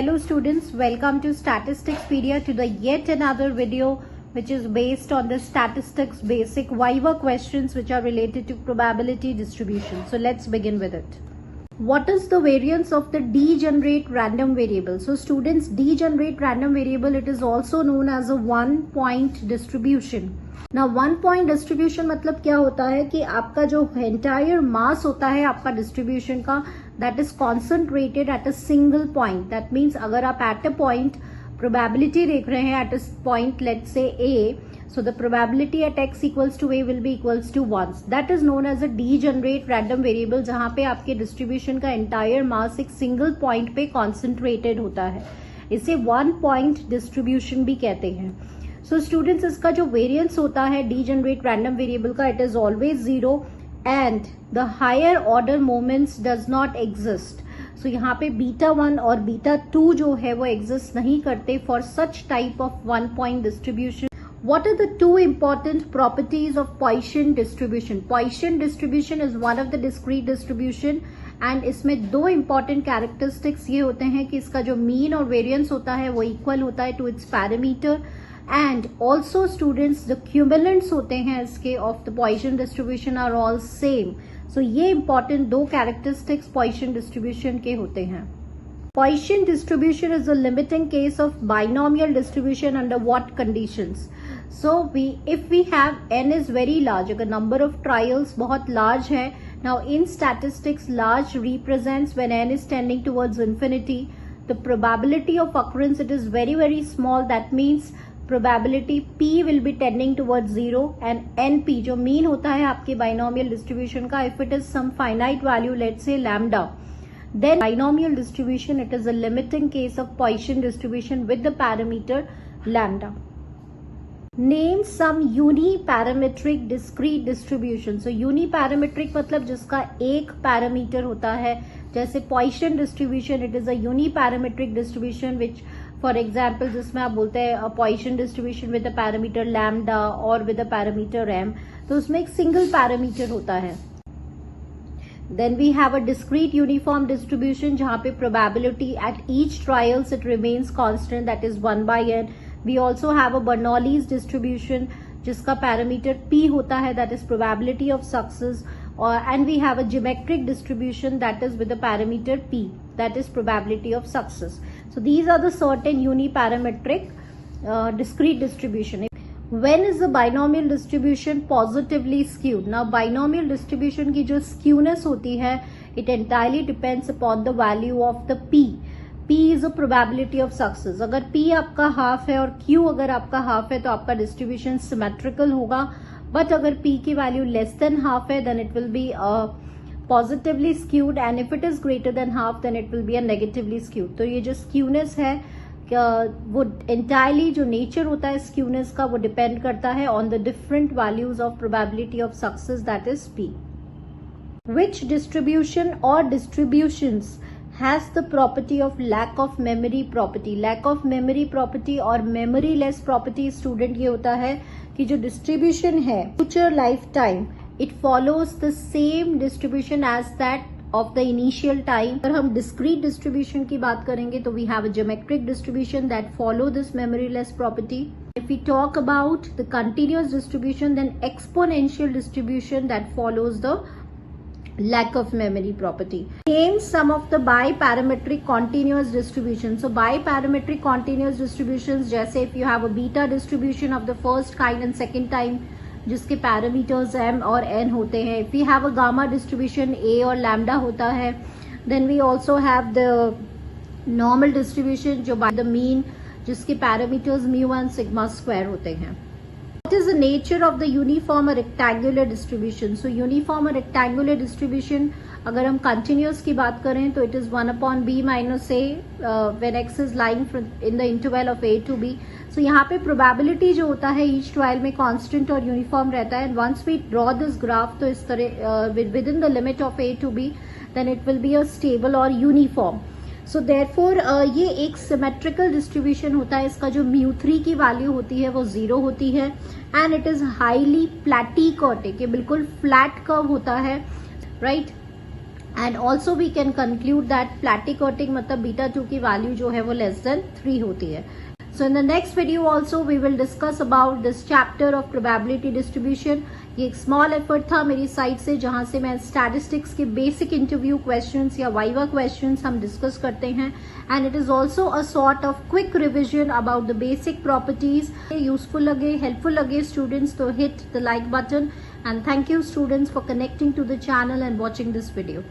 Hello students, welcome to Statisticspedia to the yet another video which is based on the statistics basic Viva questions which are related to probability distribution. So let's begin with it. What is the variance of the degenerate random variable? So students, degenerate random variable, it is also known as a one point distribution. Now one point distribution मतलब क्या होता है कि आपका जो entire mass होता है आपका distribution का, that is concentrated at a single point. That means अगर आप at a point probability देख रहे हैं at a point let's say A, so the probability at x equals to A will be equals to 1. That is known as a degenerate random variable जहाँ पे आपके distribution का entire mass एक single point पे concentrated होता है. इसे one point distribution भी कहते हैं. So students, इसका जो variance होता है degenerate random variable का, it is always 0 and the higher order moments does not exist. So यहाँ पे beta 1 और beta 2 जो है वो exist नहीं करते for such type of one point distribution. What are the two important properties of Poisson distribution? Poisson distribution is one of the discrete distribution and इसमें दो important characteristics ये होते हैं कि इसका जो mean और variance होता है वो equal होता है to its parameter. And also students, the cumulants होते हैं इसके of the Poisson distribution are all same. So ये important दो characteristics Poisson distribution के होते हैं. Poisson distribution is a limiting case of binomial distribution under what conditions? So if we have n is very large, अगर number of trials बहुत large है, now in statistics large represents when n is tending towards infinity, the probability of occurrence it is very small. That means probability p will be tending towards 0 and np जो mean होता है आपके binomial distribution का, if it is some finite value let's say lambda, then binomial distribution it is a limiting case of Poisson distribution with the parameter lambda. Name some uniparametric discrete distribution. So uniparametric मतलब जिसका एक parameter होता है, जैसे Poisson distribution it is a uniparametric distribution which for example जिसमें आप बोलते हैं Poisson distribution with a parameter lambda और with a parameter m, तो उसमें एक single parameter होता है. Then we have a discrete uniform distribution जहाँ पे probability at each trials it remains constant, that is 1 by n. We also have a Bernoulli's distribution जिसका parameter p होता है, that is probability of success, and we have a geometric distribution that is with the parameter p, that is probability of success. So these are the certain uniparametric discrete distribution. When is the binomial distribution positively skewed? Now binomial distribution की जो skewness होती है, it entirely depends upon the value of the p. P is a probability of success. अगर P आपका half है और Q अगर आपका half है तो आपका distribution symmetrical होगा. But अगर P की value less than half है then it will be positively skewed, and if it is greater than half then it will be a negatively skewed. तो ये जो skewness है वो entirely जो nature होता है skewness का वो depend करता है on the different values of probability of success, that is P. Which distribution or distributions has the property of lack of memory property? Lack of memory property और memoryless property student ये होता है कि जो distribution है future lifetime it follows the same distribution as that of the initial time. अगर हम discrete distribution की बात करेंगे तो we have a geometric distribution that follow this memoryless property. If we talk about the continuous distribution, then exponential distribution that follows the lack of memory property. Name some of the biparametric continuous distributions. So biparametric continuous distributions जैसे if you have a beta distribution of the first kind and second time जिसके parameters m और n होते हैं. If we have a gamma distribution a और lambda होता है, then we also have the normal distribution जो by the mean जिसके parameters mu1 sigma square होते हैं. What is the nature of the uniform or rectangular distribution? So uniform or rectangular distribution अगर हम continuous की बात करें तो it is 1 upon b minus a when x is lying in the interval of a to b. So यहाँ पे probability जो होता है each trial में constant और uniform रहता है. And once we draw this graph तो इस तरह within the limit of a to b then it will be a stable or uniform. So therefore ये एक symmetrical distribution होता है. इसका जो mu3 की value होती है वो 0 होती है and it is highly platychotic, ये बिल्कुल flat curve होता है, right? And also we can conclude that फ्लैटिक कटिंग मतलब बीटा 2 की वैल्यू जो है वो लेस देन 3 होती है. So in the next video also we will discuss about this chapter of probability distribution. ये एक small effort था मेरी साइड से जहां से मैं statistics के basic interview questions या viva questions हम discuss करते हैं, and it is also a sort of quick revision about the basic properties. Useful लगे, helpful लगे students तो hit the like button, and thank you students for connecting to the channel and watching this video.